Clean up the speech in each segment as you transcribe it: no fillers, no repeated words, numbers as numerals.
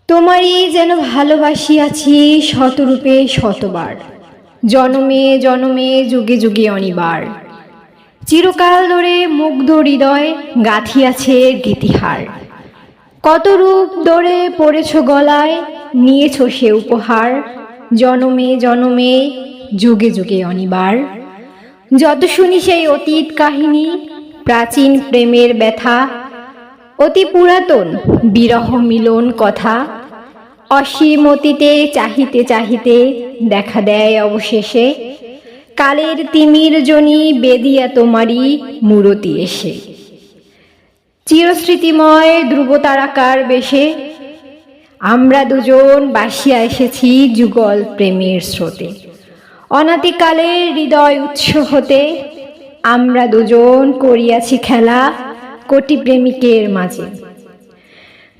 তোমারই যেন ভালোবাসিয়াছি শতরূপে শতবার, জনমে জনমে যুগে যুগে অনিবার। চিরকাল ধরে মুগ্ধ হৃদয় গাঁথিয়াছে গীতিহার। কত রূপ ধরে পড়েছ গলায়, নিয়েছ সে উপহার। জনমে জনমে যুগে যুগে অনিবার। যত শুনি সেই অতীত কাহিনী, প্রাচীন প্রেমের ব্যথা, অতি পুরাতন বিরহ মিলন কথা। অসীম অতীতে চাহিতে চাহিতে দেখা দেয় অবশেষে, কালের তিমির জনি বেদিয়া তোমারই মূরতি এসে। চিরস্মৃতিময় ধ্রুবতারাকার বেশে আমরা দুজন বাসিয়া এসেছি যুগল প্রেমের স্রোতে। অনাদিকালের হৃদয় উৎস হতে আমরা দুজন করিয়াছি খেলা কোটি প্রেমিকের মাঝে।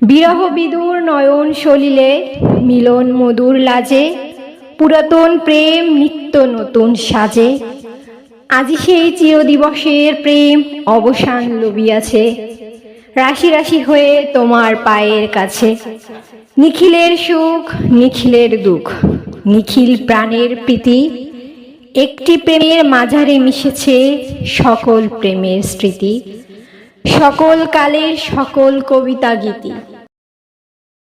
বিরহ বিদুর নয়ন সলিলে মিলন মধুর লাজে, পুরাতন প্রেম নিত্য নতুন সাজে। আজি সেই চিরদিবসের প্রেম অবসান লবিয়াছে, রাশি রাশি হয়ে তোমার পায়ের কাছে। নিখিলের সুখ নিখিলের দুঃখ, নিখিল প্রাণের প্রীতি, একটি প্রেমের মাঝারে মিশেছে সকল প্রেমের স্মৃতি। সকল কালের সকল কবিতা গীতি।